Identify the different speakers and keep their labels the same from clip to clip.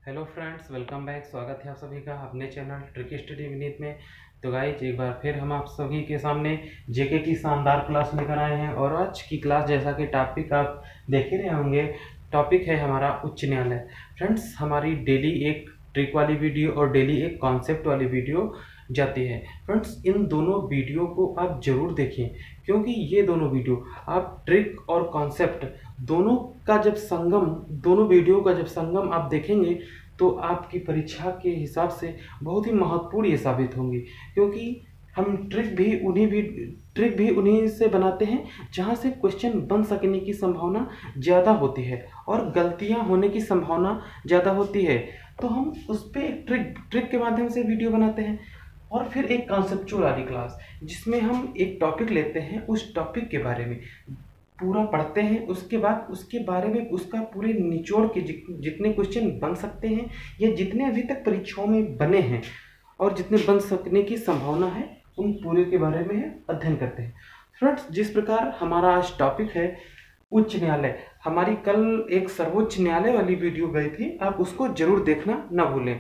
Speaker 1: Hello friends, welcome back. स्वागत है आप सभी का अपने चैनल ट्रिक स्टडी विनीत में। तो गाइज एक बार फिर हम आप सभी के सामने जेके की शानदार क्लास लेकर आए हैं। और आज की क्लास जैसा कि टॉपिक आप देख ही रहे होंगे, टॉपिक है हमारा उच्च न्यायालय। फ्रेंड्स, हमारी डेली एक ट्रिक वाली वीडियो और डेली एक कॉन्सेप्ट वाली वीडियो जाती है। फ्रेंड्स, इन दोनों वीडियो को आप ज़रूर देखें, क्योंकि ये दोनों वीडियो आप ट्रिक और कॉन्सेप्ट दोनों का जब संगम, दोनों वीडियो का जब संगम आप देखेंगे तो आपकी परीक्षा के हिसाब से बहुत ही महत्वपूर्ण ये साबित होंगी। क्योंकि हम ट्रिक भी उन्हीं से बनाते हैं जहाँ से क्वेश्चन बन सकने की संभावना ज़्यादा होती है और गलतियाँ होने की संभावना ज़्यादा होती है। तो हम उस पर ट्रिक के माध्यम से वीडियो बनाते हैं। और फिर एक कॉन्सेप्चुअल वाली क्लास जिसमें हम एक टॉपिक लेते हैं, उस टॉपिक के बारे में पूरा पढ़ते हैं, उसके बाद उसके बारे में उसका पूरे निचोड़ के जितने क्वेश्चन बन सकते हैं या जितने अभी तक परीक्षाओं में बने हैं और जितने बन सकने की संभावना है, उन पूरे के बारे में अध्ययन करते हैं। फ्रेंड्स, जिस प्रकार हमारा आज टॉपिक है उच्च न्यायालय, हमारी कल एक सर्वोच्च न्यायालय वाली वीडियो गई थी, आप उसको जरूर देखना ना भूलें।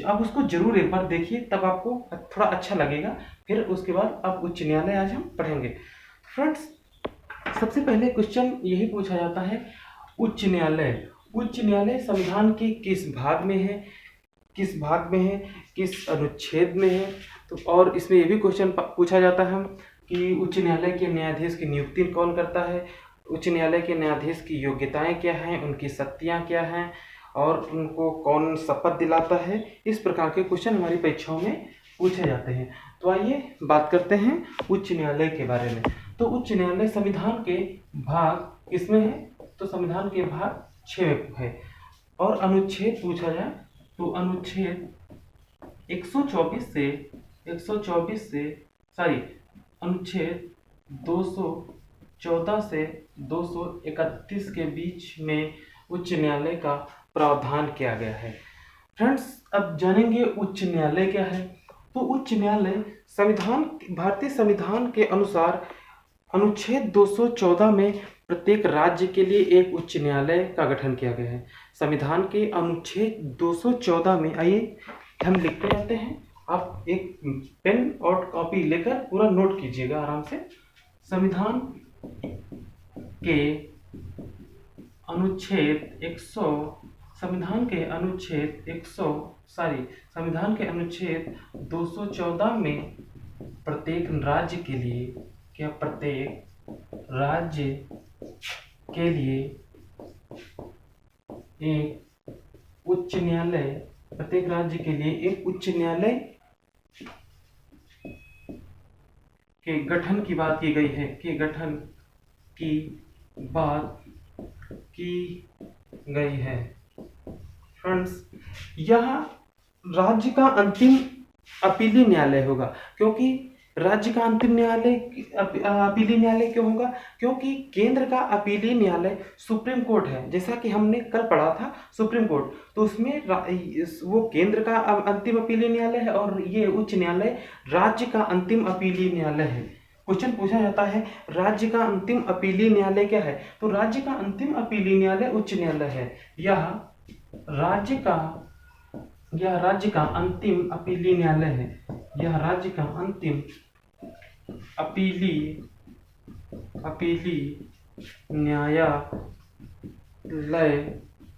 Speaker 1: आप उसको जरूर एक बार देखिए, तब आपको थोड़ा अच्छा लगेगा। फिर उसके बाद आप उच्च न्यायालय आज हम पढ़ेंगे। फ्रेंड्स, सबसे पहले क्वेश्चन यही पूछा जाता है, उच्च न्यायालय संविधान के किस भाग में है, किस अनुच्छेद में है। तो और इसमें ये भी क्वेश्चन पूछा जाता है कि उच्च न्यायालय के न्यायाधीश की नियुक्ति कौन करता है, उच्च न्यायालय के न्यायाधीश की योग्यताएं क्या हैं, उनकी शक्तियां क्या हैं और उनको कौन शपथ दिलाता है। इस प्रकार के क्वेश्चन हमारी परीक्षाओं में पूछे जाते हैं। तो आइए बात करते हैं उच्च न्यायालय के बारे में। तो उच्च न्यायालय संविधान के भाग किसमें है, तो संविधान के भाग 6 में है। और अनुच्छेद पूछा जाए तो अनुच्छेद 124 से अनुच्छेद 214 से 231 के बीच में उच्च न्यायालय का प्रावधान किया गया है। फ्रेंड्स, अब जानेंगे उच्च न्यायालय क्या है। तो उच्च न्यायालय भारतीय संविधान के अनुसार अनुच्छेद 214 में प्रत्येक राज्य के लिए एक उच्च न्यायालय का गठन किया गया है। संविधान के अनुच्छेद 214 में, आइए हम लिखते जाते हैं, आप एक पेन और कॉपी लेकर पूरा नोट कीजिएगा आराम से। संविधान के अनुच्छेद 214 में प्रत्येक राज्य के लिए एक उच्च न्यायालय, प्रत्येक राज्य के लिए एक उच्च न्यायालय के गठन की बात की गई है, फ्रेंड्स, यह राज्य का अंतिम अपीलीय न्यायालय होगा। क्योंकि राज्य का अंतिम न्यायालय अपीलीय न्यायालय क्यों होगा, क्योंकि केंद्र का अपीलीय न्यायालय सुप्रीम कोर्ट है। जैसा कि हमने कल पढ़ा था सुप्रीम कोर्ट, तो उसमें वो केंद्र का अंतिम अपीलीय न्यायालय है और ये उच्च न्यायालय राज्य का अंतिम अपीलीय न्यायालय है। क्वेश्चन पूछा जाता है, राज्य का अंतिम अपीलीय न्यायालय क्या है, तो राज्य का अंतिम अपीलीय न्यायालय उच्च न्यायालय है। यह राज्य का अंतिम अपीलीय न्यायालय है। यह राज्य का अंतिम अपीलीय न्यायालय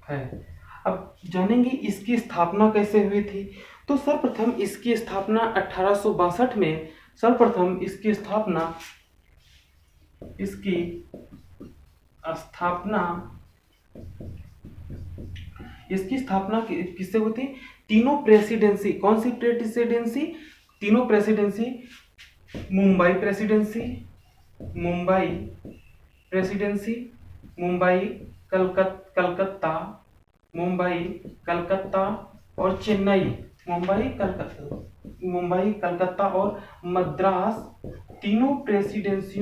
Speaker 1: है। अब जानेंगे इसकी स्थापना कैसे हुई थी। तो सर्वप्रथम इसकी स्थापना 1862 में, सर्वप्रथम इसकी स्थापना किससे हुई थी, तीनों प्रेसिडेंसी। कौन सी प्रेसिडेंसी, तीनों प्रेसिडेंसी, मुंबई कलकत्ता और चेन्नई, मुंबई कलकत्ता और मद्रास, तीनों प्रेसिडेंसी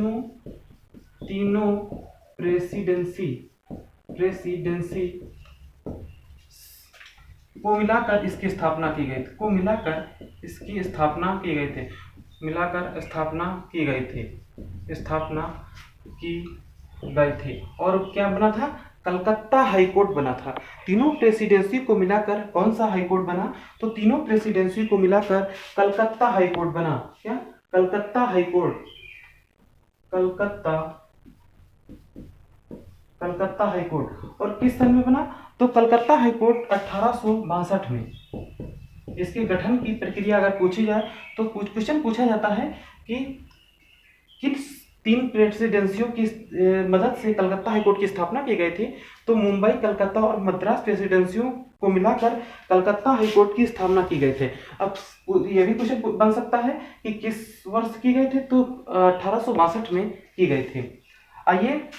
Speaker 1: को मिलाकर इसकी स्थापना की गई थी, स्थापना की गई थी। और क्या बना था, कलकत्ता हाई कोर्ट बना था। तीनों प्रेसिडेंसी को मिलाकर कौन सा हाई कोर्ट बना? तो तीनों प्रेसिडेंसी को मिलाकर कलकत्ता हाई कोर्ट बना। क्या? Calcutta high court, Calcutta high court. और किस सन में बना? तो कलकत्ता हाई कोर्ट 1862 में। इसके गठन की प्रक्रिया अगर पूछी जाए तो क्वेश्चन पूछा जाता है कि किस तीन प्रेसिडेंसियों की मदद से कलकत्ता हाईकोर्ट की स्थापना की गई थी? तो मुंबई, कलकत्ता और मद्रास प्रेसिडेंसियों को मिलाकर कलकत्ता हाईकोर्ट की स्थापना की गई थी। अब यह भी क्वेश्चन बन सकता है कि किस वर्ष की गई थी? तो 1862 में की गई थी। आइए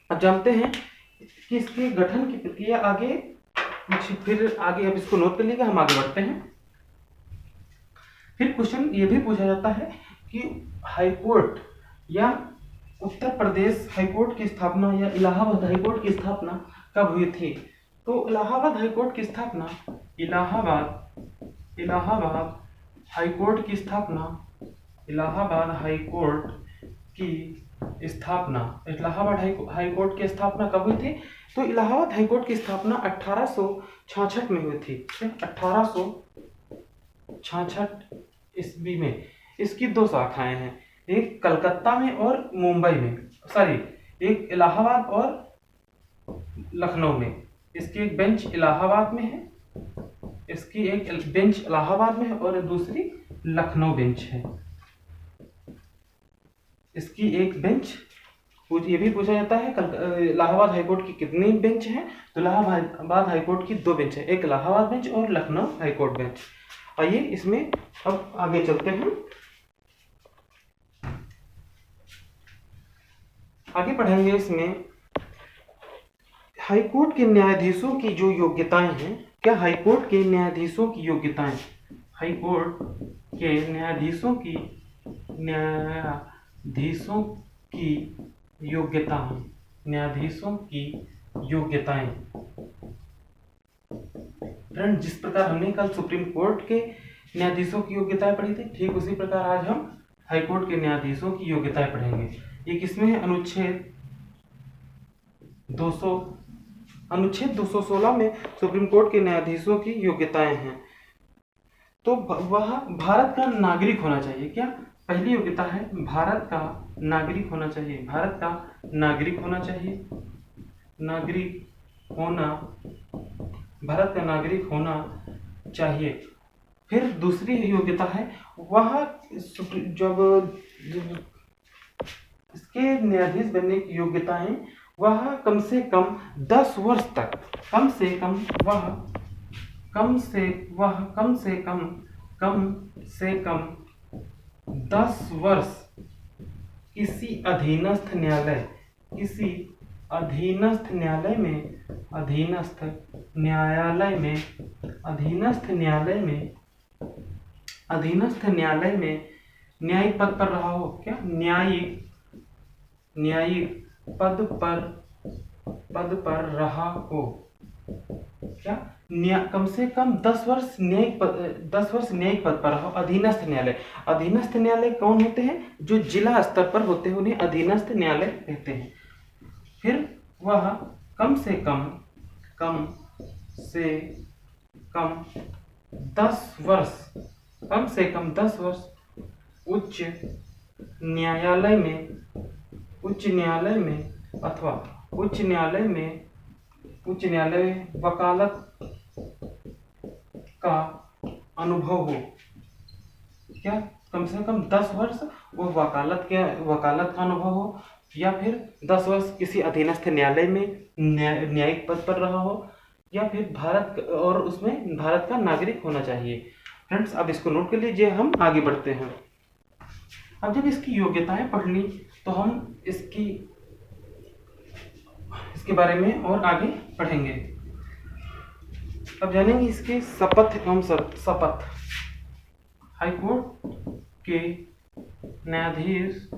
Speaker 1: अब जानते हैं कि इसके गठन की प्रक्रिया आगे, फिर आगे अब इसको नोट कर लीजिएगा, हम आगे बढ़ते हैं। फिर क्वेश्चन ये भी पूछा जाता है कि हाईकोर्ट या उत्तर प्रदेश हाईकोर्ट की स्थापना या इलाहाबाद हाईकोर्ट की स्थापना कब हुई थी? तो इलाहाबाद हाईकोर्ट की स्थापना, इलाहाबाद हाईकोर्ट की स्थापना, इलाहाबाद हाईकोर्ट की स्थापना कब हुई थी? तो इलाहाबाद हाईकोर्ट की स्थापना 1866 में हुई थी। 1866 ईस्वी में। इसकी दो शाखाएं हैं, एक कलकत्ता में और मुंबई में, एक इलाहाबाद और लखनऊ में। इसकी एक बेंच इलाहाबाद में है, इसकी एक बेंच इलाहाबाद में है और दूसरी लखनऊ बेंच है। इसकी एक बेंच, ये भी पूछा जाता है इलाहाबाद हाईकोर्ट की कितनी बेंच है? तो इलाहाबाद हाईकोर्ट की दो बेंच है, एक इलाहाबाद बेंच और लखनऊ हाईकोर्ट बेंच। आइए इसमें अब आगे चलते हैं, आगे पढ़ेंगे। इसमें हाईकोर्ट के न्यायाधीशों की जो योग्यताएं हैं, क्या हाईकोर्ट के न्यायाधीशों की योग्यताएं, हाईकोर्ट के न्यायाधीशों की योग्यताएं। फ्रेंड, जिस प्रकार हमने कल सुप्रीम कोर्ट के न्यायाधीशों की योग्यताएं पढ़ी थी, ठीक उसी प्रकार आज हम हाईकोर्ट के न्यायाधीशों की योग्यताएं पढ़ेंगे। ये किसमें है? अनुच्छेद 216 में सुप्रीम कोर्ट के न्यायाधीशों की योग्यताएं हैं। तो वह भारत का नागरिक होना चाहिए। क्या? पहली योग्यता है भारत का नागरिक होना चाहिए, भारत का नागरिक होना चाहिए, भारत का नागरिक होना चाहिए। फिर दूसरी योग्यता है वह जब इसके न्यायाधीश बनने की योग्यता है, वह कम से कम 10 वर्ष तक, कम से कम 10 वर्ष किसी अधीनस्थ न्यायालय में न्यायिक पद पर रहा हो। क्या? न्यायिक पद पर रहा हो। क्या? कम से कम 10 वर्ष न्यायिक पद पर रहा हो। अधीनस्थ न्यायालय कौन होते हैं? जो जिला स्तर पर होते हैं उन्हें अधीनस्थ न्यायालय कहते हैं। फिर वह कम से कम 10 वर्ष उच्च न्यायालय में वकालत का अनुभव हो। क्या? कम से कम 10 वर्ष वो वकालत का अनुभव हो, या फिर 10 वर्ष किसी अधीनस्थ न्यायालय में न्यायिक पद पर रहा हो, या फिर भारत का नागरिक होना चाहिए। फ्रेंड्स, अब इसको नोट कर लीजिए, हम आगे बढ़ते हैं। अब जब इसकी योग्यताएं पढ़ ली तो हम इसके बारे में और आगे पढ़ेंगे। अब जानेंगे इसके शपथ एवं शपथ। हाईकोर्ट के न्यायाधीशों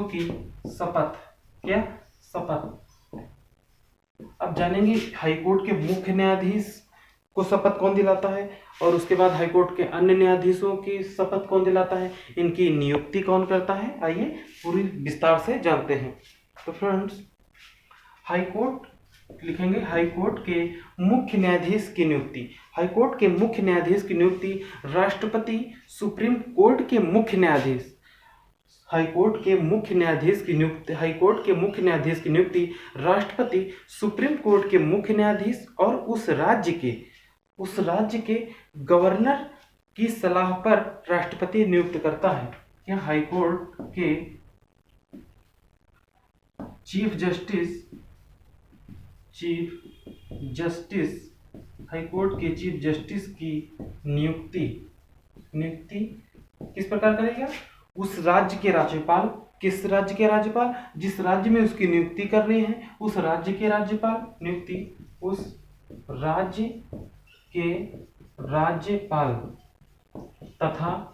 Speaker 1: की शपथ। क्या? शपथ। अब जानेंगे हाईकोर्ट के मुख्य न्यायाधीश को शपथ कौन दिलाता है, और उसके बाद हाईकोर्ट के अन्य न्यायाधीशों की शपथ कौन दिलाता है, इनकी नियुक्ति कौन करता है। आइए पूरी विस्तार से जानते हैं। तो फ्रेंड्स हाईकोर्ट लिखेंगे, हाईकोर्ट के मुख्य न्यायाधीश की नियुक्ति। हाईकोर्ट के मुख्य न्यायाधीश की नियुक्ति राष्ट्रपति, सुप्रीम कोर्ट के मुख्य न्यायाधीश, हाईकोर्ट के मुख्य न्यायाधीश की नियुक्ति, हाईकोर्ट के मुख्य न्यायाधीश की नियुक्ति राष्ट्रपति, सुप्रीम कोर्ट के मुख्य न्यायाधीश और उस राज्य के गवर्नर की सलाह पर राष्ट्रपति नियुक्त करता है। या हाईकोर्ट के चीफ जस्टिस, हाईकोर्ट के चीफ जस्टिस की नियुक्ति किस प्रकार करेगा? उस राज्य के राज्यपाल, किस राज्य के राज्यपाल? जिस राज्य में उसकी नियुक्ति करनी है उस राज्य के राज्यपाल, नियुक्ति उस राज्य के राज्यपाल तथा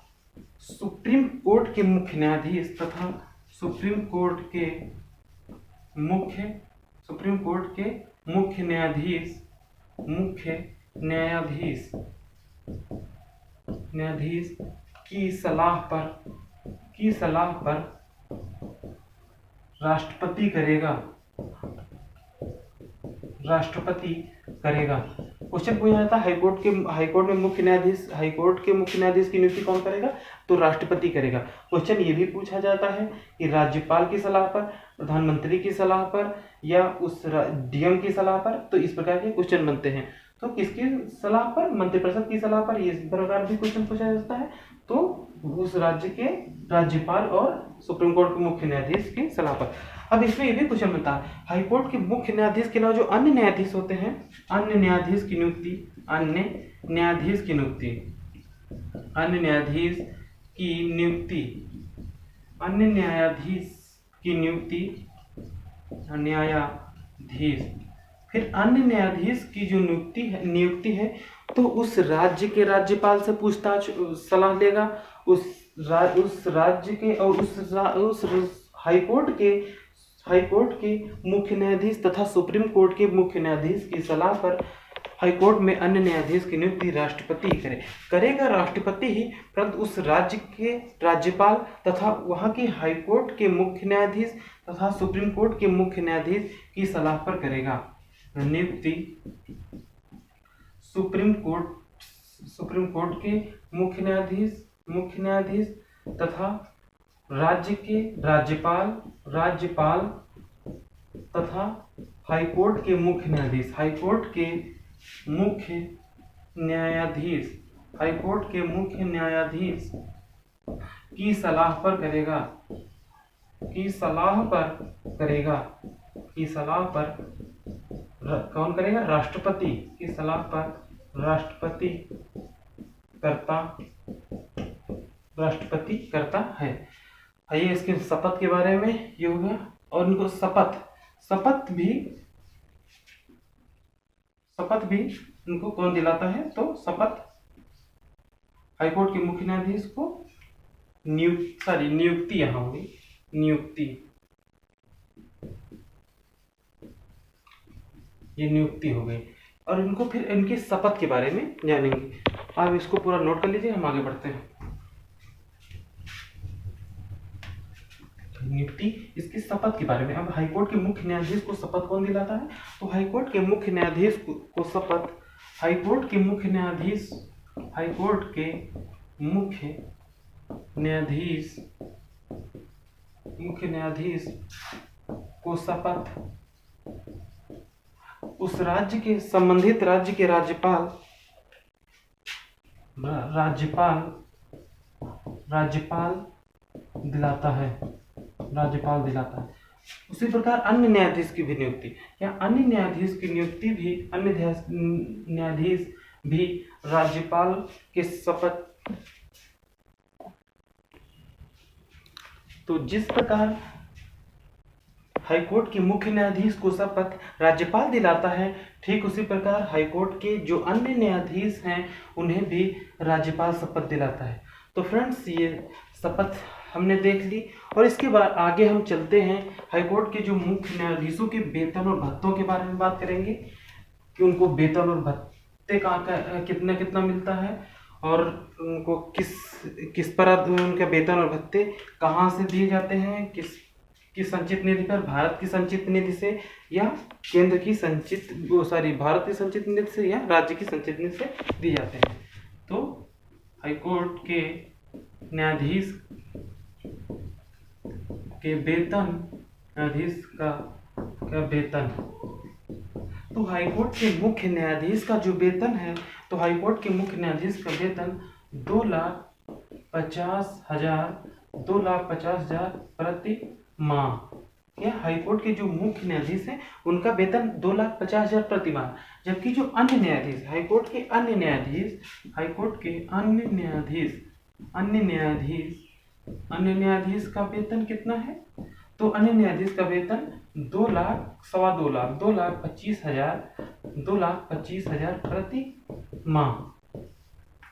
Speaker 1: सुप्रीम कोर्ट के मुख्य न्यायाधीश तथा सुप्रीम कोर्ट के मुख्य न्यायाधीश की सलाह पर राष्ट्रपति करेगा। क्वेश्चन पूछा जाता है हाईकोर्ट के मुख्य न्यायाधीश की नियुक्ति कौन करेगा? तो राष्ट्रपति करेगा। क्वेश्चन ये भी पूछा जाता है कि राज्यपाल की सलाह पर, प्रधानमंत्री की सलाह पर या उस डीएम की सलाह पर। तो इस प्रकार के क्वेश्चन बनते हैं। तो किसकी सलाह पर? मंत्रिपरिषद की सलाह पर इस प्रकार भी क्वेश्चन पूछा जाता है। तो उस राज्य के राज्यपाल और सुप्रीम कोर्ट के मुख्य न्यायाधीश की सलाह पर। अब इसमें ये भी क्वेश्चन बनता है हाईकोर्ट के मुख्य न्यायाधीश के अलावा जो अन्य न्यायाधीश होते हैं, अन्य न्यायाधीश की फिर अन्य न्यायाधीश की जो नियुक्ति है तो उस राज्य के राज्यपाल से पूछताछ सलाह लेगा, उस राज्य के और उस हाईकोर्ट के मुख्य न्यायाधीश तथा सुप्रीम कोर्ट के मुख्य न्यायाधीश की सलाह पर हाईकोर्ट में अन्य न्यायाधीश की नियुक्ति राष्ट्रपति करेगा राष्ट्रपति ही, परंतु उस राज्य के राज्यपाल तथा वहाँ के हाईकोर्ट के मुख्य न्यायाधीश तथा सुप्रीम कोर्ट के मुख्य न्यायाधीश की सलाह पर करेगा नियुक्ति सुप्रीम कोर्ट के मुख्य न्यायाधीश तथा राज्य के राज्यपाल तथा हाईकोर्ट के मुख्य न्यायाधीश की सलाह पर कौन करेगा? राष्ट्रपति की सलाह पर राष्ट्रपति करता है। आइए इसके शपथ के बारे में ये हो गया। और इनको शपथ भी इनको कौन दिलाता है? तो शपथ हाईकोर्ट के मुख्य न्यायाधीश को नियुक्ति यहाँ होगी, ये नियुक्ति हो गई। और इनको फिर इनकी शपथ के बारे में जानेंगे। आप इसको पूरा नोट कर लीजिए, हम आगे बढ़ते हैं। नियुक्ति इसकी शपथ के बारे में। अब हाईकोर्ट के मुख्य न्यायाधीश को शपथ कौन दिलाता है? तो हाईकोर्ट के मुख्य न्यायाधीश को शपथ हाईकोर्ट के मुख्य न्यायाधीश को शपथ उस राज्य के संबंधित राज्य के राज्यपाल दिलाता है। उसी प्रकार अन्य न्यायाधीश की भी नियुक्ति या अन्य न्यायाधीश भी राज्यपाल के शपथ। तो जिस प्रकार हाईकोर्ट के मुख्य न्यायाधीश को शपथ राज्यपाल दिलाता है, ठीक उसी प्रकार हाईकोर्ट के जो अन्य न्यायाधीश हैं उन्हें भी राज्यपाल शपथ दिलाता है। तो फ्रेंड्स ये शपथ हमने देख ली। और इसके बाद आगे हम चलते हैं हाईकोर्ट के जो मुख्य न्यायाधीशों के वेतन और भत्तों के बारे में बात करेंगे कि उनको वेतन और भत्ते कितना मिलता है और उनको किस पर उनका वेतन और भत्ते कहाँ से दिए जाते हैं, की संचित निधि पर, भारत की संचित निधि से, या केंद्र की भारत की संचित निधि से, या राज्य की संचित निधि से दिए जाते हैं। तो हाईकोर्ट के न्यायाधीश के वेतन, न्यायाधीश का वेतन, तो हाईकोर्ट के मुख्य न्यायाधीश का जो वेतन है, तो हाईकोर्ट के मुख्य न्यायाधीश का वेतन 2,50,000 प्रति माह। या हाईकोर्ट के जो मुख्य न्यायाधीश हैं उनका वेतन 2,50,000 प्रति माह, जबकि जो अन्य न्यायाधीश, हाईकोर्ट के अन्य न्यायाधीश का वेतन कितना है? तो अन्य न्यायाधीश का वेतन 2,25,000 प्रति माह।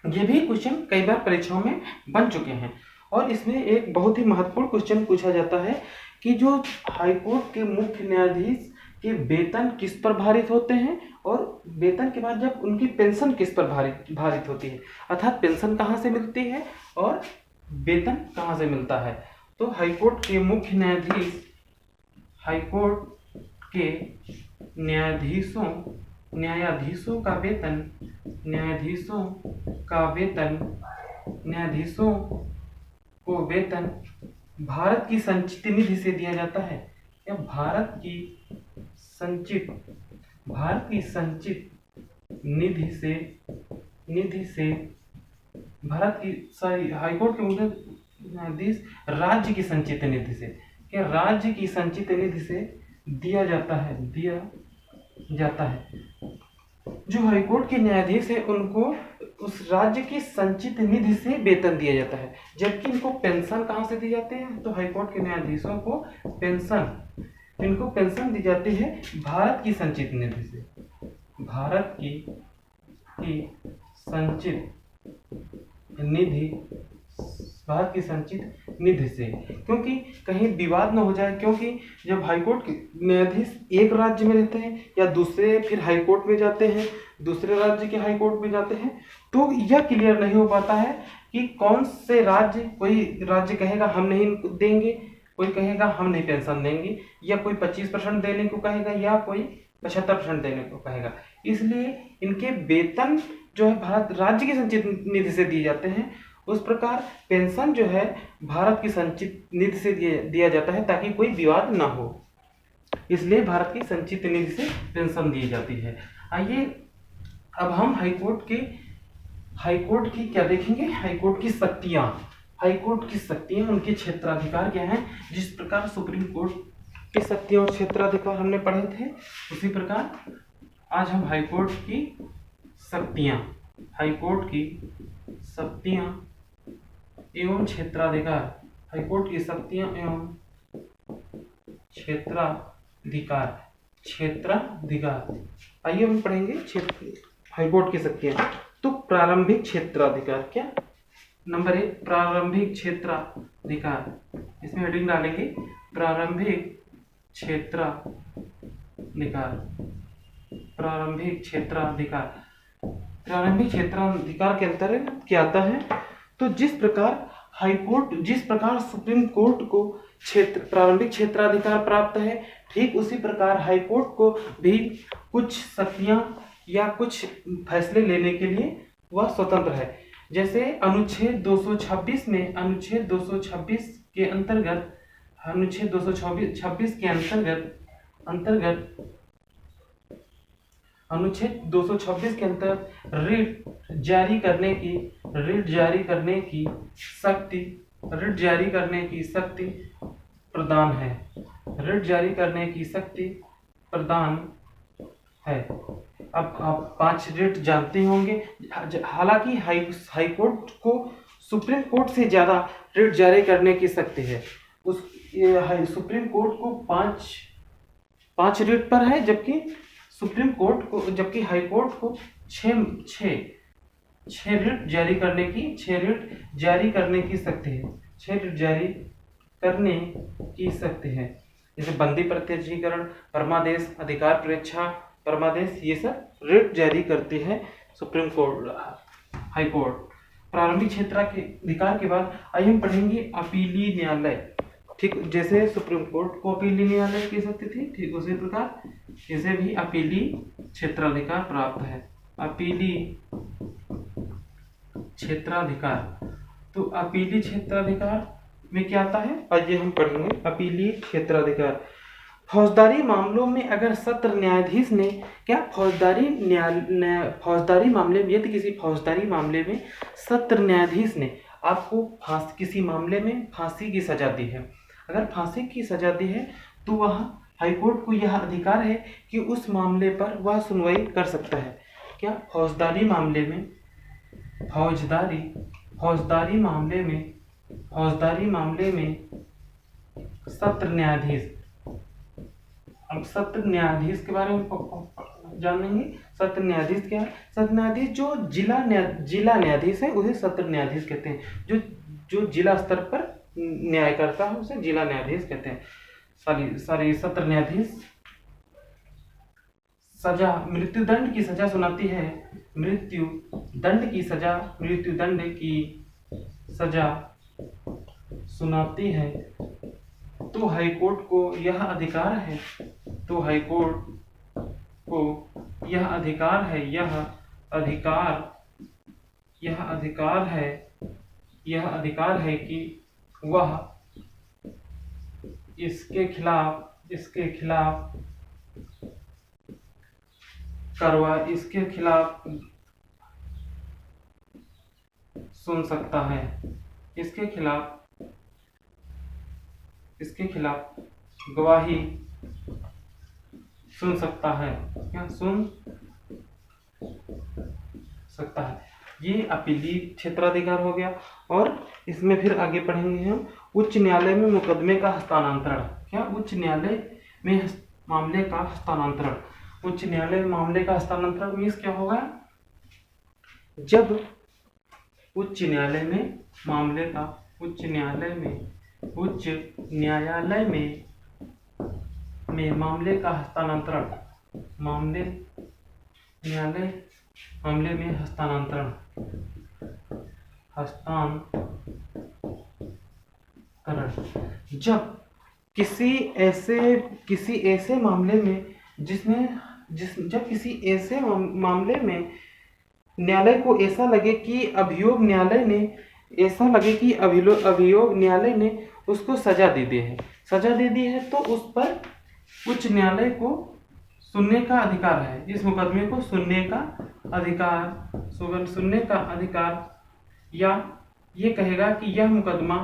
Speaker 1: ये भी क्वेश्चन कई बार परीक्षाओं में बन चुके हैं। और इसमें एक बहुत ही महत्वपूर्ण क्वेश्चन पूछा जाता है कि जो हाईकोर्ट के मुख्य न्यायाधीश के वेतन किस पर भारित होते हैं, और वेतन के बाद जब उनकी पेंशन किस पर भारित होती है, अर्थात पेंशन कहाँ से मिलती है और वेतन कहाँ से मिलता है। तो हाईकोर्ट के न्यायाधीशों को वेतन भारत की संचित निधि से दिया जाता है, या भारत की संचित निधि से हाईकोर्ट के मुख्य न्यायाधीश राज्य की संचित निधि से, क्या राज्य की संचित निधि से दिया जाता है। जो हाईकोर्ट के न्यायाधीश है उनको उस राज्य की संचित निधि से वेतन दिया जाता है, जबकि इनको पेंशन कहाँ से दी जाती है? तो हाईकोर्ट के न्यायाधीशों को पेंशन दी जाती है भारत की संचित निधि से, भारत की संचित निधि से, क्योंकि कहीं विवाद न हो जाए। क्योंकि जब हाईकोर्ट के न्यायाधीश एक राज्य में रहते हैं या दूसरे फिर हाईकोर्ट में जाते हैं, दूसरे राज्य के हाईकोर्ट में जाते हैं, तो यह क्लियर नहीं हो पाता है कि कौन से राज्य, कोई राज्य कहेगा हम नहीं देंगे, कोई कहेगा हम नहीं पेंशन देंगे, या कोई 25% देने को कहेगा, या कोई 75% देने को कहेगा। इसलिए इनके वेतन जो है भारत राज्य की संचित निधि से दिए जाते हैं। उस प्रकार पेंशन जो है भारत की संचित निधि से दिया जाता है ताकि कोई विवाद ना हो, इसलिए भारत की संचित निधि से पेंशन दी जाती है। आइए अब हम हाईकोर्ट की क्या देखेंगे? हाईकोर्ट की शक्तियां, उनके क्षेत्राधिकार क्या हैं। जिस प्रकार सुप्रीम कोर्ट की शक्तियां और क्षेत्राधिकार हमने पढ़े थे, उसी प्रकार आज हम हाईकोर्ट की शक्तियां एवं क्षेत्राधिकार, हाईकोर्ट की शक्तियां एवं क्षेत्राधिकार, आइए हम पढ़ेंगे हाईकोर्ट की शक्तियां। तो प्रारंभिक क्षेत्राधिकार, क्या? नंबर 1 प्रारंभिक क्षेत्राधिकार, इसमें हेडिंग डालेंगे प्रारंभिक क्षेत्राधिकार के अंतर्गत क्या आता है? तो जिस प्रकार सुप्रीम कोर्ट को प्रारंभिक क्षेत्राधिकार प्राप्त है, ठीक उसी प्रकार हाईकोर्ट को भी कुछ शक्तियां या कुछ फैसले लेने के लिए वह स्वतंत्र है। जैसे अनुच्छेद 226 में, अनुच्छेद 226 के अंतर्गत रिट जारी करने की शक्ति प्रदान है। अब आप 5 रिट जानते होंगे। हालांकि हाईकोर्ट को सुप्रीम कोर्ट से ज्यादा रिट जारी करने की शक्ति है। सुप्रीम कोर्ट को 5 रिट पर है, जबकि हाईकोर्ट को 6 रिट जारी करने की शक्ति है। जैसे बंदी प्रत्यक्षीकरण, परमादेश, अधिकार परीक्षा, परमादेश, ये सब रिट जारी करती है सुप्रीम कोर्ट, हाईकोर्ट। प्रारंभिक क्षेत्राधिकार के बाद आइए हम पढ़ेंगे अपीलीय न्यायालय। ठीक जैसे सुप्रीम कोर्ट को अपीलीय न्यायालय की शक्ति थी, ठीक उसी प्रकार इसे भी अपीलीय क्षेत्राधिकार प्राप्त है। अपीलीय क्षेत्राधिकार, तो अपीलीय क्षेत्राधिकार में क्या आता है, आइए हम पढ़ेंगे। अपीलीय क्षेत्राधिकार, फौजदारी मामलों में अगर सत्र न्यायाधीश ने क्या फौजदारी मामले में, यदि किसी फौजदारी मामले में सत्र न्यायाधीश ने आपको किसी मामले में फांसी की सजा दी है, अगर फांसी की सजा दी है तो वह हाईकोर्ट को यह अधिकार है कि उस मामले पर वह सुनवाई कर सकता है। क्या फौजदारी मामले में, फौजदारी मामले में सत्र न्यायाधीश, हम सत्र न्यायाधीश के बारे में जानेंगे। सत्र न्यायाधीश क्या है? सत्र न्यायाधीश जो जिला न्यायाधीश है उसे सत्र न्यायाधीश कहते हैं। जो जिला स्तर पर न्याय करता है उसे जिला न्यायाधीश कहते हैं। सत्र न्यायाधीश मृत्युदंड की सजा सुनाती है। मृत्युदंड की सजा सुनाती है तो हाईकोर्ट को यह अधिकार है, यह अधिकार है कि वह इसके खिलाफ सुन सकता है, इसके खिलाफ गवाही सुन सकता है, क्या सुन सकता है। ये अपीलीय क्षेत्राधिकार हो गया। और इसमें फिर आगे पढ़ेंगे हम उच्च न्यायालय में मुकदमे का हस्तांतरण। क्या उच्च न्यायालय में मामले का हस्तांतरण, उच्च न्यायालय में मामले का हस्तांतरण मीन्स क्या होगा, जब उच्च न्यायालय में मामले का हस्तांतरण, जब किसी ऐसे मामले में जब किसी ऐसे मामले में न्यायालय को ऐसा लगे कि अभियोग न्यायालय ने उसको सजा दे दी है तो उस पर उच्च न्यायालय को सुनने का अधिकार है। इस मुकदमे को सुनने का अधिकार, या ये कहेगा कि यह मुकदमा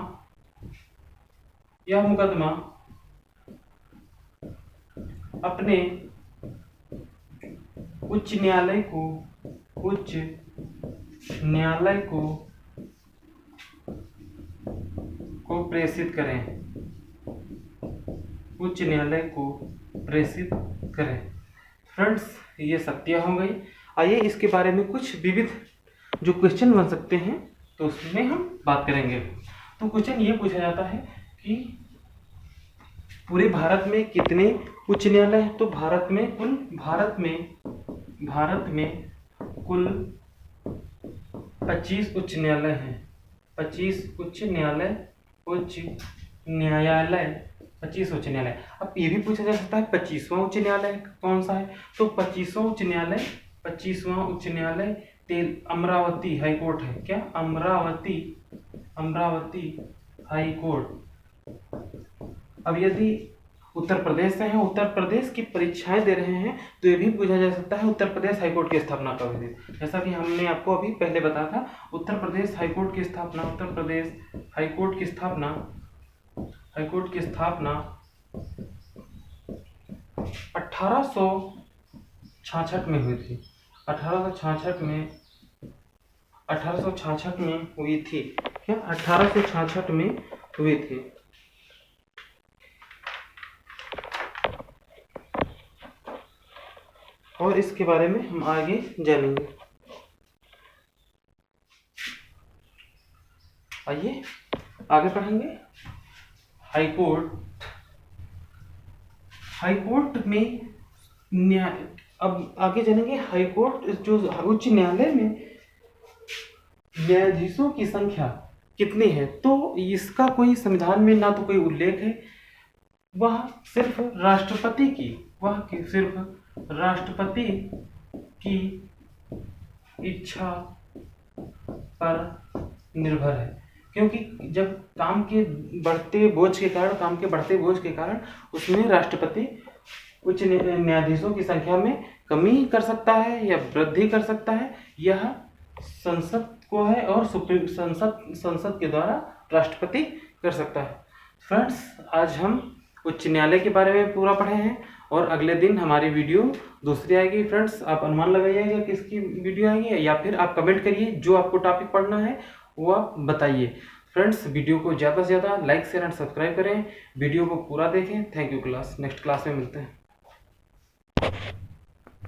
Speaker 1: अपने उच्च न्यायालय को प्रेषित करें। फ्रेंड्स, ये सत्य हो गई। आइए इसके बारे में कुछ विविध जो क्वेश्चन बन सकते हैं तो उसमें हम बात करेंगे। तो क्वेश्चन ये पूछा जाता है कि पूरे भारत में कितने उच्च न्यायालय हैं? तो भारत में कुल 25 उच्च न्यायालय हैं। 25 उच्च न्यायालय। अब ये भी पूछा जा सकता है 25वां उच्च न्यायालय कौन सा है? तो 25वां उच्च न्यायालय अमरावती हाई कोर्ट है। क्या? Amravati high court. अब यदि उत्तर प्रदेश से हैं, उत्तर प्रदेश की परीक्षाएं दे रहे हैं तो ये भी पूछा जा सकता है उत्तर प्रदेश हाईकोर्ट की स्थापना कब हुई थी। जैसा कि हमने आपको अभी पहले बताया था, उत्तर प्रदेश हाईकोर्ट की स्थापना 1866 में हुई थी। 1866 में हुई थी। क्या? 1866 में हुई थी। और इसके बारे में हम आगे जानेंगे। आइए आगे पढ़ेंगे। हाईकोर्ट में अब आगे जानेंगे। हाईकोर्ट जो उच्च न्यायालय में न्यायाधीशों की संख्या कितनी है, तो इसका कोई संविधान में ना तो कोई उल्लेख है, वह सिर्फ राष्ट्रपति की इच्छा पर निर्भर है। क्योंकि जब काम के बढ़ते बोझ के कारण उसमें राष्ट्रपति उच्च न्यायाधीशों की संख्या में कमी कर सकता है या वृद्धि कर सकता है, यह संसद को है, और संसद के द्वारा राष्ट्रपति कर सकता है। फ्रेंड्स, आज हम उच्च न्यायालय के बारे में पूरा पढ़े हैं और अगले दिन हमारी वीडियो दूसरी आएगी। फ्रेंड्स, आप अनुमान लगाइएगा किसकी वीडियो आएगी, या फिर आप कमेंट करिए जो आपको टॉपिक पढ़ना है वो आप बताइए। फ्रेंड्स, वीडियो को ज़्यादा से ज़्यादा लाइक शेयर एंड सब्सक्राइब करें, वीडियो को पूरा देखें। Thank you class, next class में मिलते हैं।